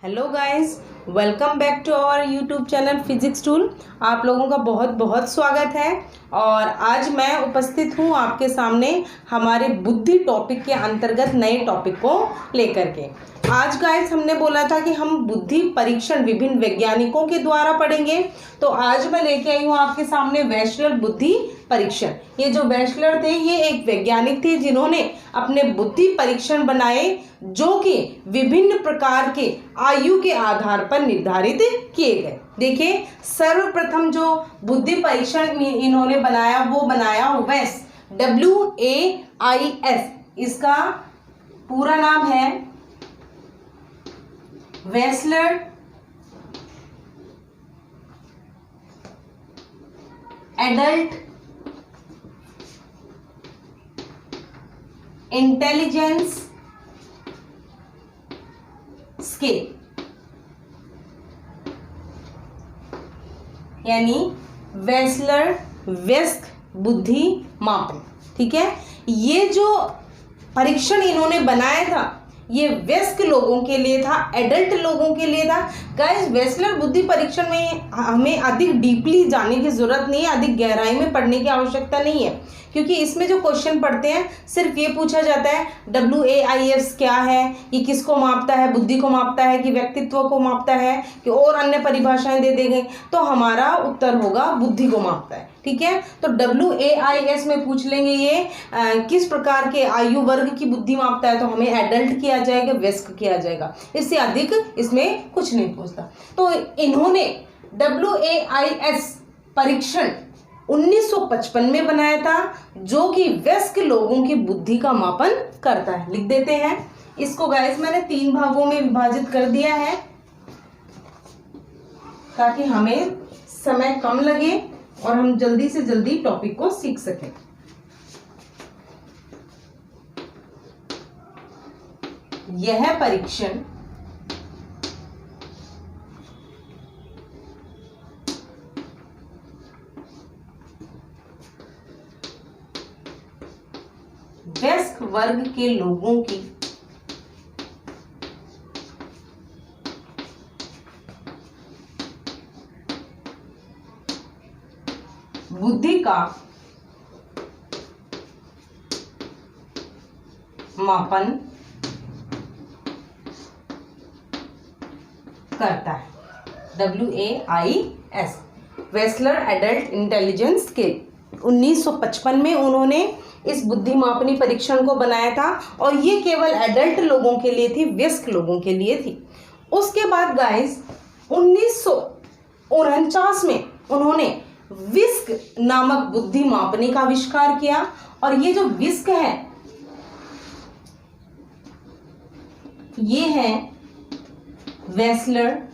Hello guys, welcome back to our YouTube channel physics tool. आप लोगों का बहुत बहुत स्वागत है। और आज मैं उपस्थित हूँ आपके सामने हमारे बुद्धि टॉपिक के अंतर्गत नए टॉपिक को लेकर के। आज गाइस हमने बोला था कि हम बुद्धि परीक्षण विभिन्न वैज्ञानिकों के द्वारा पढ़ेंगे। तो आज मैं लेके आई हूँ आपके सामने वैश्लर बुद्धि परीक्षण। ये जो वैश्लर थे ये एक वैज्ञानिक थे जिन्होंने अपने बुद्धि परीक्षण बनाए जो कि विभिन्न प्रकार के आयु के आधार पर निर्धारित किए गए। देखिए, सर्वप्रथम जो बुद्धि परीक्षण इन्होंने बनाया वो बनाया वेस, WAIS। इसका पूरा नाम है वेस्लर एडल्ट इंटेलिजेंस स्केल, यानी वेस्लर व्यस्क बुद्धि मापन। ठीक है, ये जो परीक्षण इन्होंने बनाया था ये व्यस्क लोगों के लिए था, एडल्ट लोगों के लिए था। गाइस, वेस्लर बुद्धि परीक्षण में हमें अधिक डीपली जाने की जरूरत नहीं है, अधिक गहराई में पढ़ने की आवश्यकता नहीं है, क्योंकि इसमें जो क्वेश्चन पढ़ते हैं सिर्फ ये पूछा जाता है WAIS क्या है, ये किसको मापता है, बुद्धि को मापता है कि व्यक्तित्व को मापता है कि और अन्य परिभाषाएं दे दी गई। तो हमारा उत्तर होगा बुद्धि को मापता है। ठीक है, तो WAIS में पूछ लेंगे ये किस प्रकार के आयु वर्ग की बुद्धि मापता है, तो हमें एडल्ट किया जाएगा, व्यस्क किया जाएगा, इससे अधिक इसमें कुछ नहीं पूछता। तो इन्होंने WAIS परीक्षण 1955 में बनाया था जो कि व्यस्क लोगों की बुद्धि का मापन करता है। लिख देते हैं इसको। गाइस, मैंने 3 भागों में विभाजित कर दिया है ताकि हमें समय कम लगे और हम जल्दी से जल्दी टॉपिक को सीख सकें। यह परीक्षण व्यस्क वर्ग के लोगों की बुद्धि का मापन करता है। WAIS, Wechsler adult intelligence scale. 1955 में उन्होंने इस बुद्धि मापनी परीक्षण को बनाया था और ये केवल एडल्ट लोगों के लिए थी, व्यस्क लोगों के लिए थी। उसके बाद गाइस 1949 में उन्होंने विस्क नामक बुद्धि मापनी का आविष्कार किया। और ये जो विस्क है ये है Wechsler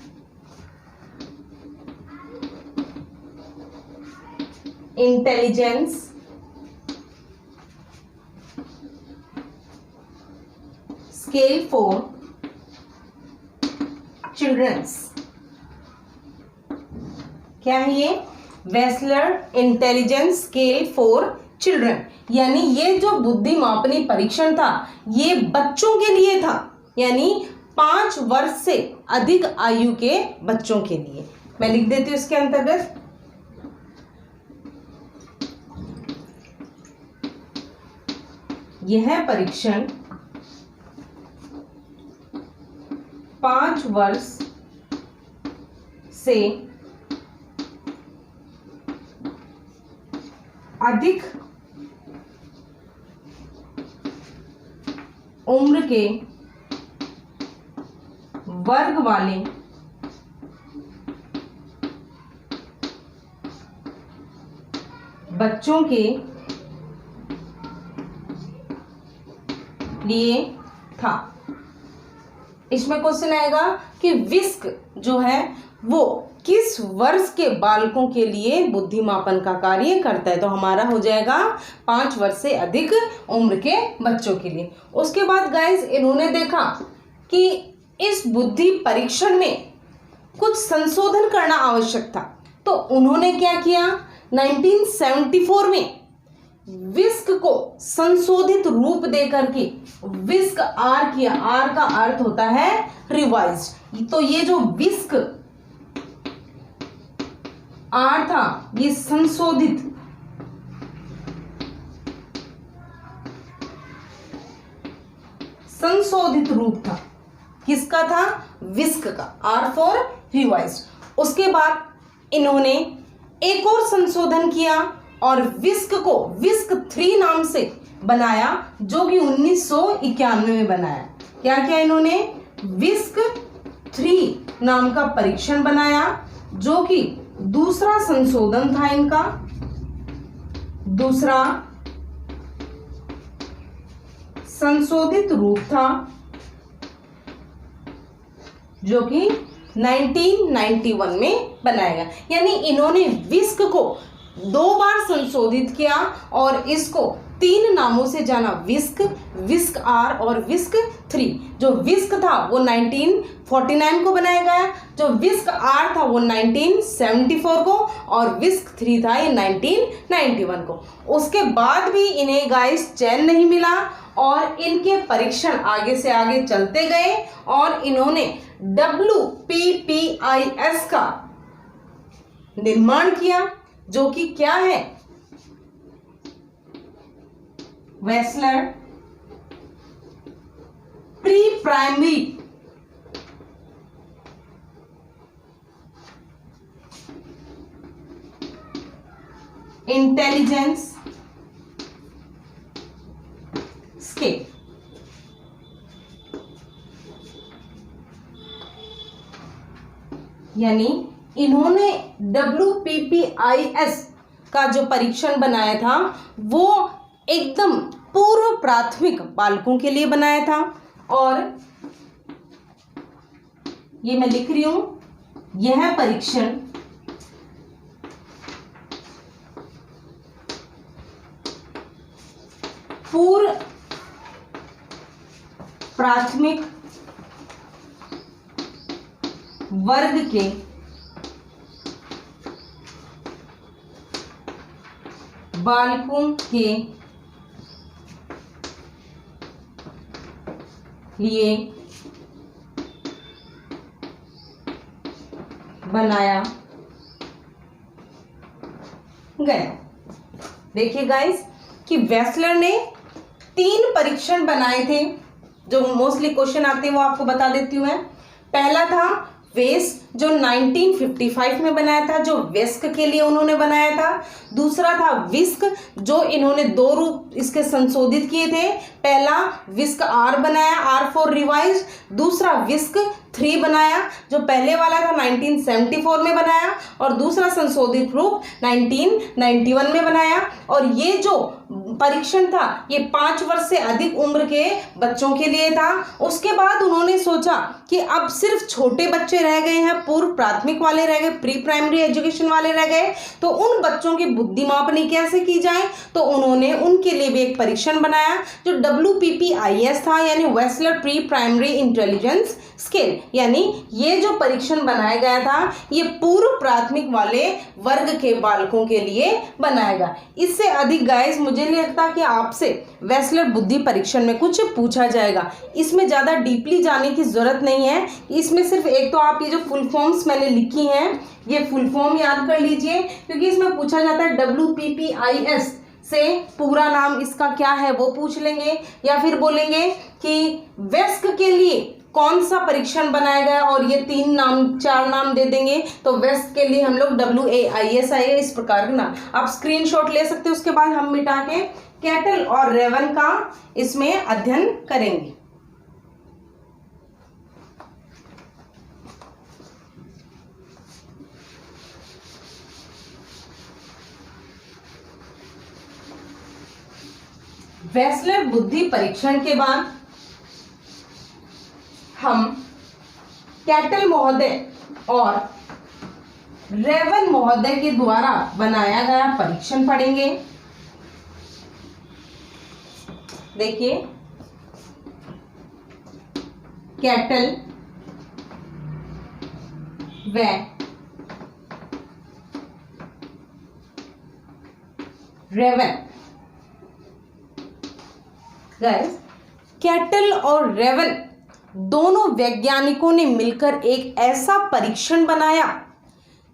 intelligence scale for childrens. क्या है ये? Wechsler intelligence scale for children. यानी ये जो बुद्धि मापनी परीक्षण था ये बच्चों के लिए था, यानी 5 वर्ष से अधिक आयु के बच्चों के लिए। मैं लिख देती हूँ इसके अंतर्गत। यह परीक्षण 5 वर्ष से अधिक उम्र के वर्ग वाले बच्चों के लिए था। इसमें क्वेश्चन आएगा कि विस्क जो है वो किस वर्ष के बालकों के लिए बुद्धि मापन का कार्य करता है, तो हमारा हो जाएगा 5 वर्ष से अधिक उम्र के बच्चों के लिए। उसके बाद गाइस इन्होंने देखा कि इस बुद्धि परीक्षण में कुछ संशोधन करना आवश्यक था, तो उन्होंने क्या किया, 1974 में विस्क को संशोधित रूप देकर के विस्क आर किया। आर का अर्थ होता है रिवाइज्ड। तो ये जो विस्क आर था ये संशोधित रूप था। किसका था? विस्क का। R for revised. उसके बाद इन्होंने एक और संशोधन किया और विस्क को विस्क 3 नाम से बनाया, जो कि 1991 में बनाया। क्या किया इन्होंने? विस्क 3 नाम का परीक्षण बनाया, जो कि दूसरा संशोधन था इनका, दूसरा संशोधित रूप था, जो कि 1991 में बनाया गया। यानी इन्होंने विस्क को 2 बार संशोधित किया और इसको 3 नामों से जाना, विस्क, विस्क आर और विस्क 3। जो विस्क था वो 1949 को बनाया गया, जो विस्क आर था वो 1974 को और विस्क 3 था ये 1991 को। उसके बाद भी इन्हें गाइस चैन नहीं मिला और इनके परीक्षण आगे से आगे चलते गए और इन्होंने WPPIS का निर्माण किया, जो कि क्या है? Wechsler pre primary intelligence scale. यानी इन्होंने WPPIS का जो परीक्षण बनाया था वो एकदम पूर्व प्राथमिक बालकों के लिए बनाया था। और ये मैं लिख रही हूं, यह परीक्षण पूर्व प्राथमिक वर्ग के बालकों के लिए बनाया गया। देखिए गाइस कि वेस्लर ने 3 परीक्षण बनाए थे, जो मोस्टली क्वेश्चन आते हैं वो आपको बता देती हूं मैं। पहला था वेस, जो 1955 में बनाया था, जो वेस्क के लिए उन्होंने बनाया था। दूसरा था विस्क, जो इन्होंने 2 रूप इसके संशोधित किए थे। पहला विस्क आर बनाया, आर फॉर रिवाइज। दूसरा विस्क 3 बनाया, जो पहले वाला था 1974 में बनाया और दूसरा संशोधित रूप 1991 में बनाया। और ये जो परीक्षण था ये 5 वर्ष से अधिक उम्र के बच्चों के लिए था। उसके बाद उन्होंने सोचा कि अब सिर्फ छोटे बच्चे रह गए हैं, पूर्व प्राथमिक वाले रह गए, प्री प्राइमरी एजुकेशन वाले रह गए, तो उन बच्चों की बुद्धि मापनी कैसे की जाए। तो उन्होंने उनके लिए भी एक परीक्षण बनाया जो WPPIS था, यानी Wechsler pre primary intelligence scale. यानी ये जो परीक्षण बनाया गया था ये पूर्व प्राथमिक वाले वर्ग के बालकों के लिए बनाया गया। इससे अधिक गाइस मुझे नहीं लगता कि आपसे वेस्लर बुद्धि परीक्षण में कुछ पूछा जाएगा। इसमें ज़्यादा डीपली जाने की ज़रूरत नहीं है। इसमें सिर्फ एक तो आप ये जो फुल फॉर्म्स मैंने लिखी हैं ये फुल फॉर्म याद कर लीजिए, क्योंकि इसमें पूछा जाता है WPPIS से पूरा नाम इसका क्या है वो पूछ लेंगे, या फिर बोलेंगे कि वेस्क के लिए कौन सा परीक्षण बनाया गया और ये 4 नाम दे देंगे। तो वेस्क के लिए हम लोग WAIS आएगा, इस प्रकार का नाम आप स्क्रीनशॉट ले सकते हो। उसके बाद हम मिटा के कैटल और रेवन का इसमें अध्ययन करेंगे। वेस्लर बुद्धि परीक्षण के बाद हम कैटल महोदय और रेवन महोदय के द्वारा बनाया गया परीक्षण पढ़ेंगे। देखिए कैटल व रेवन गाइस, कैटल और रेवन दोनों वैज्ञानिकों ने मिलकर एक ऐसा परीक्षण बनाया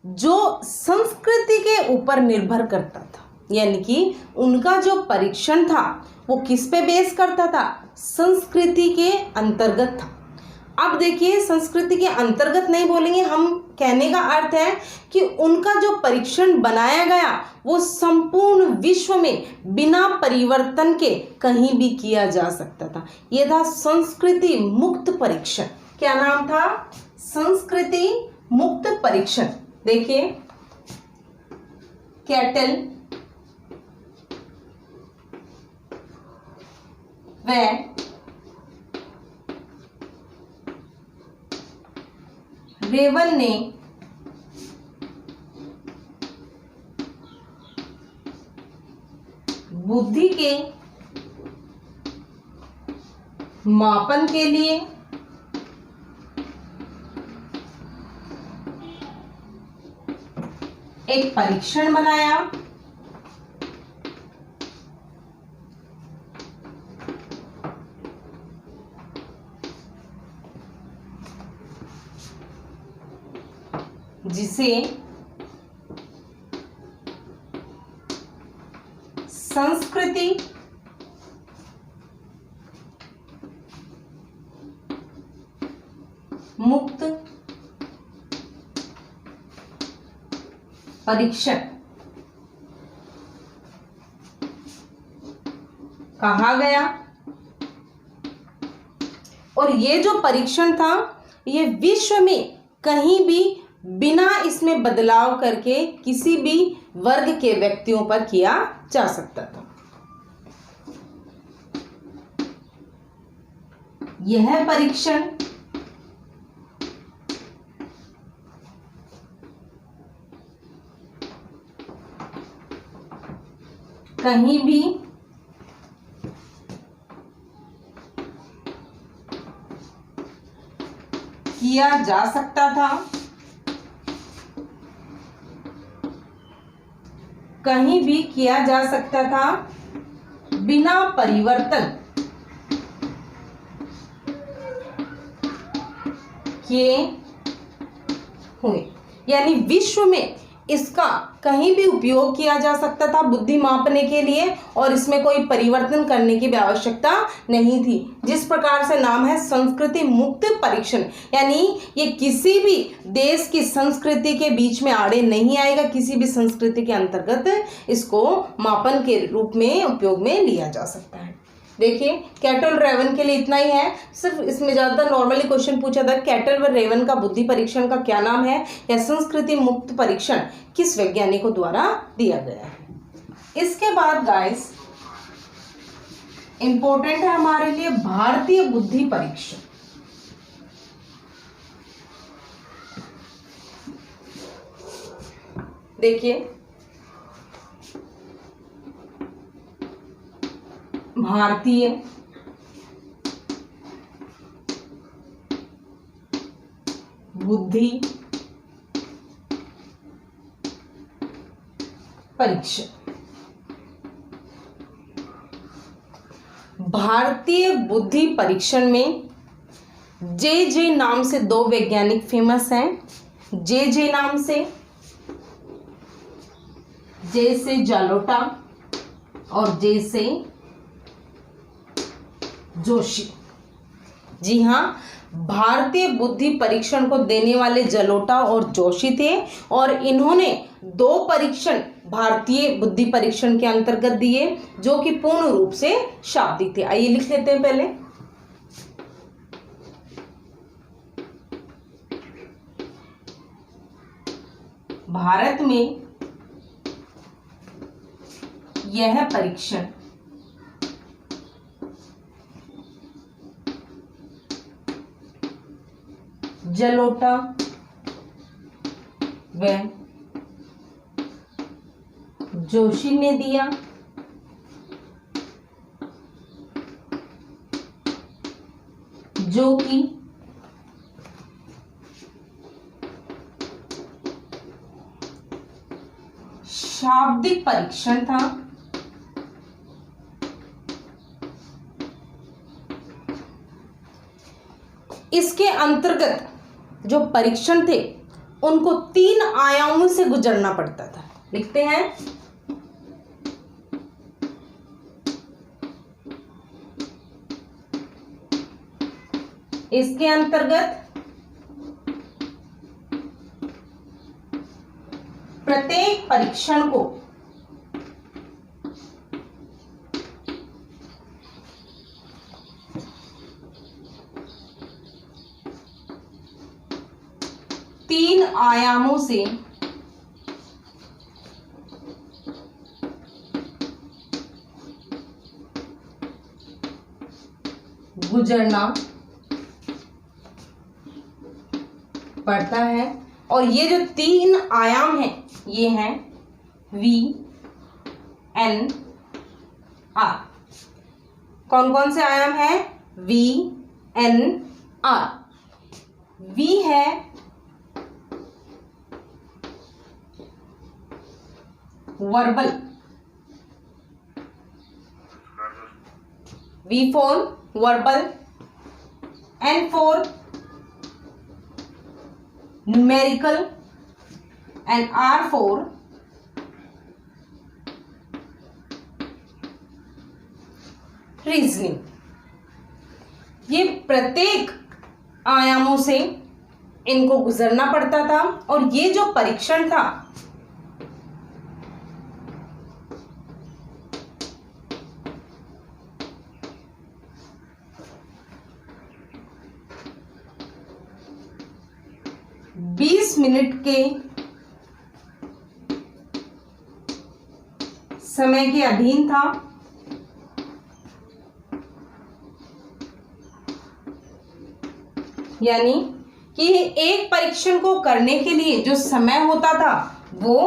जो संस्कृति के ऊपर निर्भर करता था। यानी कि उनका जो परीक्षण था वो किस पे बेस करता था? संस्कृति के अंतर्गत था। अब देखिए, संस्कृति के अंतर्गत नहीं बोलेंगे हम, कहने का अर्थ है कि उनका जो परीक्षण बनाया गया वो संपूर्ण विश्व में बिना परिवर्तन के कहीं भी किया जा सकता था। यह था संस्कृति मुक्त परीक्षण। क्या नाम था? संस्कृति मुक्त परीक्षण। देखिए, कैटल व रेवन ने बुद्धि के मापन के लिए एक परीक्षण बनाया जिसे संस्कृति मुक्त परीक्षण कहा गया। और ये जो परीक्षण था ये विश्व में कहीं भी बिना इसमें बदलाव करके किसी भी वर्ग के व्यक्तियों पर किया जा सकता था। यह परीक्षण कहीं भी किया जा सकता था, कहीं भी किया जा सकता था बिना परिवर्तन किए हुए। यानी विश्व में इसका कहीं भी उपयोग किया जा सकता था बुद्धि मापने के लिए और इसमें कोई परिवर्तन करने की भी आवश्यकता नहीं थी। जिस प्रकार से नाम है संस्कृति मुक्त परीक्षण, यानी ये किसी भी देश की संस्कृति के बीच में आड़े नहीं आएगा, किसी भी संस्कृति के अंतर्गत इसको मापन के रूप में उपयोग में लिया जा सकता है। देखिए, कैटल रेवन के लिए इतना ही है। सिर्फ इसमें ज़्यादातर नॉर्मली क्वेश्चन पूछा था कैटल व रेवन का बुद्धि परीक्षण का क्या नाम है या संस्कृति मुक्त परीक्षण किस वैज्ञानिकों द्वारा दिया गया है। इसके बाद गाइस इंपॉर्टेंट है हमारे लिए भारतीय बुद्धि परीक्षण। देखिए, भारतीय बुद्धि परीक्षण। भारतीय बुद्धि परीक्षण में जे नाम से दो वैज्ञानिक फेमस हैं। जे नाम से, जे से जालोटा और जे से जोशी। जी हाँ, भारतीय बुद्धि परीक्षण को देने वाले जलोटा और जोशी थे और इन्होंने दो परीक्षण भारतीय बुद्धि परीक्षण के अंतर्गत दिए जो कि पूर्ण रूप से शाब्दिक थे। आइए लिख लेते हैं पहले। भारत में यह परीक्षण जलोटा व जोशी ने दिया। जो कि शाब्दिक परीक्षण था इसके अंतर्गत जो परीक्षण थे उनको 3 आयामों से गुजरना पड़ता था। लिखते हैं, इसके अंतर्गत प्रत्येक परीक्षण को तीन आयामों से गुजरना पड़ता है। और ये जो 3 आयाम हैं ये हैं VNR। कौन कौन से आयाम हैं? VNR। V है verbal, V for verbal, N for numerical and R for reasoning। ये प्रत्येक आयामों से इनको गुजरना पड़ता था। और ये जो परीक्षण था मिनट के समय के अधीन था। यानी कि एक परीक्षण को करने के लिए जो समय होता था वो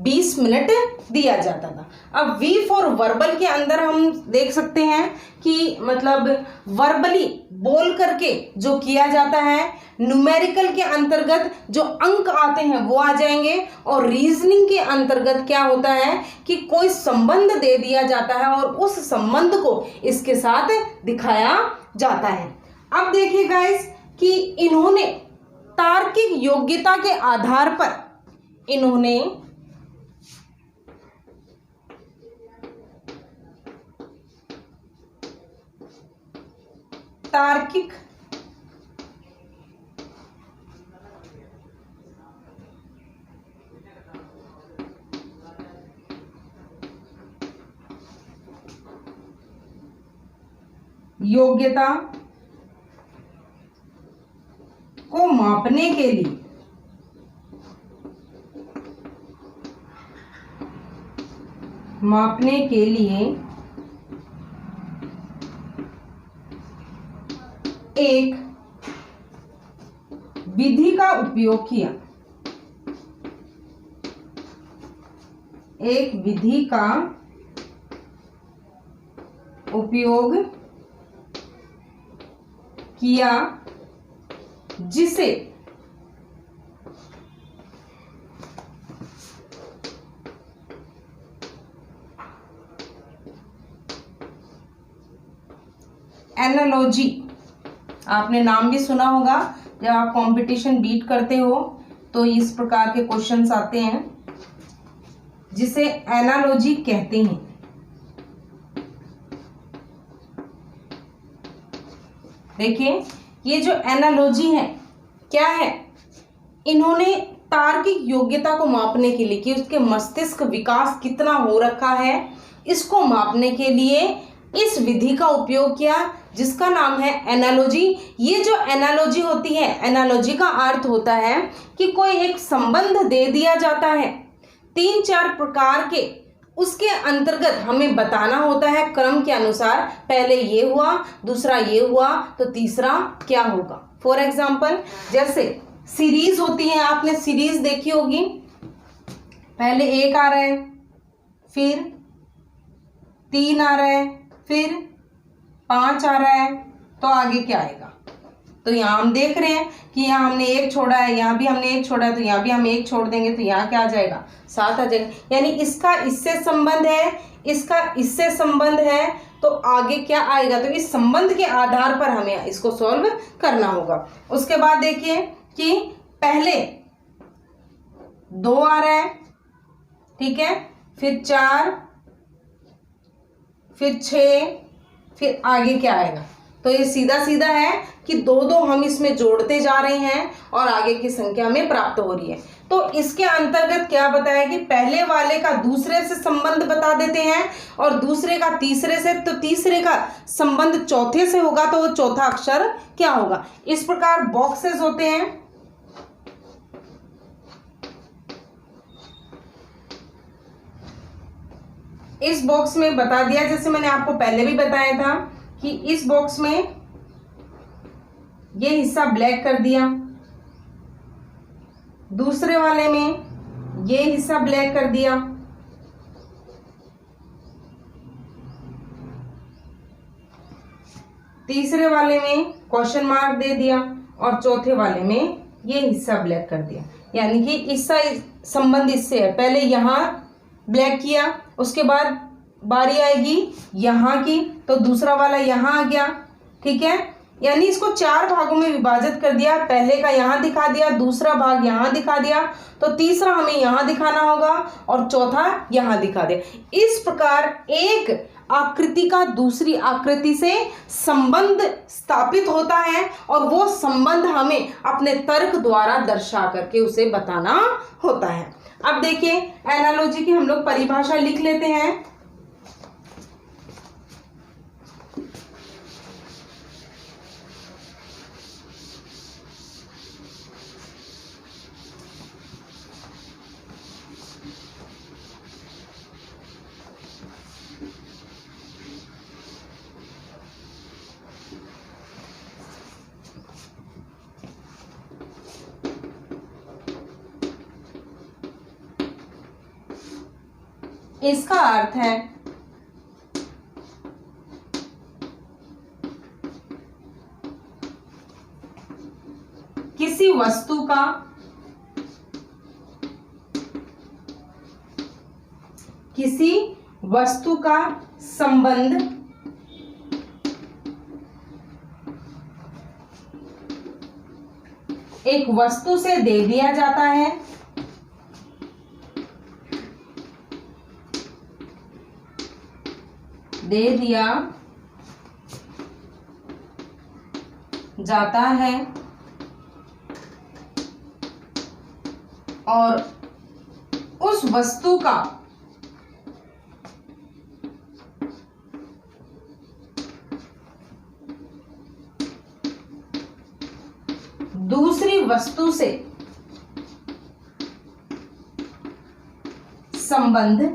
20 मिनट दिया जाता था। अब V फॉर वर्बल के अंदर हम देख सकते हैं कि मतलब वर्बली बोल करके जो किया जाता है, न्यूमेरिकल के अंतर्गत जो अंक आते हैं वो आ जाएंगे, और रीजनिंग के अंतर्गत क्या होता है कि कोई संबंध दे दिया जाता है और उस संबंध को इसके साथ दिखाया जाता है। अब देखिए गाइस कि इन्होंने तार्किक योग्यता के आधार पर इन्होंने तार्किक योग्यता को मापने के लिए एक विधि का उपयोग किया। एक विधि का उपयोग किया जिसे एनालॉजी, आपने नाम भी सुना होगा, जब आप कंपटीशन बीट करते हो तो इस प्रकार के क्वेश्चंस आते हैं जिसे एनालॉजी कहते हैं। देखिए ये जो एनालॉजी है क्या है, इन्होंने तार्किक योग्यता को मापने के लिए कि उसके मस्तिष्क विकास कितना हो रखा है, इसको मापने के लिए इस विधि का उपयोग किया जिसका नाम है एनालॉजी। ये जो एनालॉजी होती है, एनालॉजी का अर्थ होता है कि कोई एक संबंध दे दिया जाता है 3-4 प्रकार के, उसके अंतर्गत हमें बताना होता है क्रम के अनुसार, पहले ये हुआ, दूसरा ये हुआ, तो तीसरा क्या होगा। फॉर एग्जाम्पल जैसे सीरीज होती है, आपने सीरीज देखी होगी, पहले 1 आ रहा है, फिर 3 आ रहा है, फिर 5 आ रहा है, तो आगे क्या आएगा। तो यहाँ हम देख रहे हैं कि यहाँ हमने 1 छोड़ा है, यहाँ भी हमने 1 छोड़ा है, तो यहाँ भी हम 1 छोड़ देंगे तो यहाँ क्या आ जाएगा, 7 आ जाएगा। यानी इसका इससे संबंध है, इसका इससे संबंध है, तो आगे क्या आएगा, तो इस संबंध के आधार पर हमें इसको सॉल्व करना होगा। उसके बाद देखिए कि पहले 2 आ रहा है, ठीक है, फिर 4, फिर 6, फिर आगे क्या आएगा, तो ये सीधा सीधा है कि 2 हम इसमें जोड़ते जा रहे हैं और आगे की संख्या में प्राप्त हो रही है। तो इसके अंतर्गत क्या बताया कि पहले वाले का दूसरे से संबंध बता देते हैं और दूसरे का तीसरे से, तो तीसरे का संबंध चौथे से होगा, तो वो चौथा अक्षर क्या होगा। इस प्रकार बॉक्सेस होते हैं। इस बॉक्स में बता दिया, जैसे मैंने आपको पहले भी बताया था कि इस बॉक्स में ये हिस्सा ब्लैक कर दिया, दूसरे वाले में ये हिस्सा ब्लैक कर दिया, तीसरे वाले में क्वेश्चन मार्क दे दिया और चौथे वाले में ये हिस्सा ब्लैक कर दिया। यानी कि इसका संबंध इससे है, पहले यहाँ ब्लैक किया, उसके बाद बारी आएगी यहाँ की, तो दूसरा वाला यहाँ आ गया, ठीक है। यानी इसको 4 भागों में विभाजित कर दिया, पहले का यहाँ दिखा दिया, दूसरा भाग यहाँ दिखा दिया, तो तीसरा हमें यहाँ दिखाना होगा और चौथा यहाँ दिखा दिया। इस प्रकार एक आकृति का दूसरी आकृति से संबंध स्थापित होता है और वो संबंध हमें अपने तर्क द्वारा दर्शा करके उसे बताना होता है। अब देखिए एनालॉजी की हम लोग परिभाषा लिख लेते हैं। इसका अर्थ है किसी वस्तु का संबंध एक वस्तु से दे दिया जाता है, दे दिया जाता है और उस वस्तु का दूसरी वस्तु से संबंध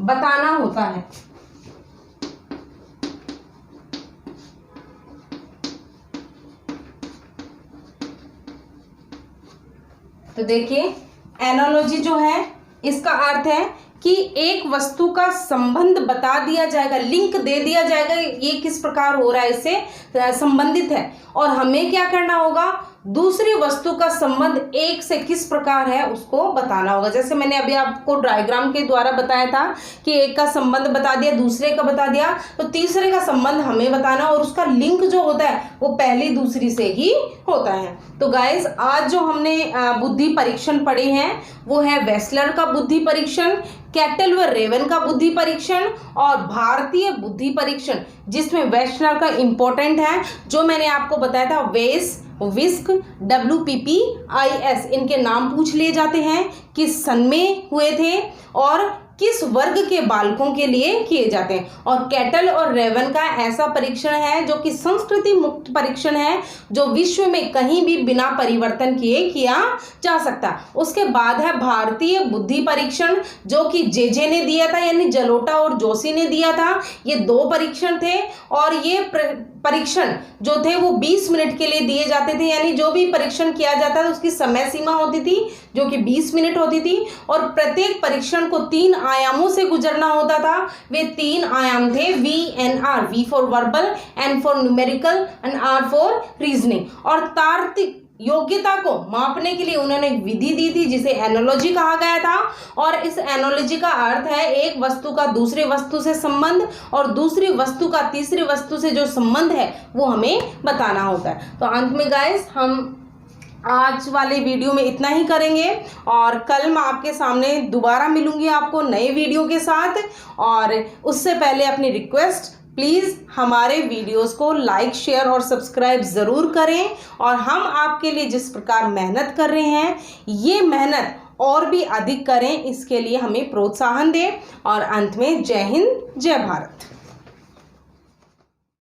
बताना होता है। तो देखिए एनालॉजी जो है इसका अर्थ है कि एक वस्तु का संबंध बता दिया जाएगा, लिंक दे दिया जाएगा, ये किस प्रकार हो रहा है, इससे संबंधित है और हमें क्या करना होगा, दूसरी वस्तु का संबंध एक से किस प्रकार है उसको बताना होगा। जैसे मैंने अभी आपको डायग्राम के द्वारा बताया था कि एक का संबंध बता दिया, दूसरे का बता दिया, तो तीसरे का संबंध हमें बताना और उसका लिंक जो होता है वो पहली दूसरी से ही होता है। तो गाइस आज जो हमने बुद्धि परीक्षण पढ़े हैं वो है वेस्लर का बुद्धि परीक्षण, कैटल व रेवन का बुद्धि परीक्षण और भारतीय बुद्धि परीक्षण, जिसमें वेस्लर का इंपॉर्टेंट है जो मैंने आपको बताया था, वेस, विस्क, WPPIS, इनके नाम पूछ लिए जाते हैं, किस सन में हुए थे और किस वर्ग के बालकों के लिए किए जाते हैं। और कैटल और रेवन का ऐसा परीक्षण है जो कि संस्कृति मुक्त परीक्षण है, जो विश्व में कहीं भी बिना परिवर्तन किए किया जा सकता। उसके बाद है भारतीय बुद्धि परीक्षण जो कि जे ने दिया था, यानी जलोटा और जोशी ने दिया था। ये 2 परीक्षण थे और ये परीक्षण जो थे वो 20 मिनट के लिए दिए जाते थे, यानी जो भी परीक्षण किया जाता था उसकी समय सीमा होती थी जो कि 20 मिनट होती थी और प्रत्येक परीक्षण को 3 आयामों से गुजरना होता था। वे 3 आयाम थे VNR, V for verbal, N for numerical and R for reasoning. और तार्किक योग्यता को मापने के लिए उन्होंने एक विधि दी थी जिसे एनालॉजी कहा गया था। और इस एनालॉजी का अर्थ है एक वस्तु का दूसरे वस्तु से संबंध और दूसरी वस्तु का तीसरी वस्तु से जो संबंध है वो हमें बताना होता है। तो अंत में गाइस हम आज वाले वीडियो में इतना ही करेंगे और कल मैं आपके सामने दोबारा मिलूंगी आपको नए वीडियो के साथ। और उससे पहले अपनी रिक्वेस्ट, प्लीज़ हमारे वीडियोस को लाइक शेयर और सब्सक्राइब ज़रूर करें। और हम आपके लिए जिस प्रकार मेहनत कर रहे हैं ये मेहनत और भी अधिक करें, इसके लिए हमें प्रोत्साहन दें। और अंत में जय हिंद जय भारत।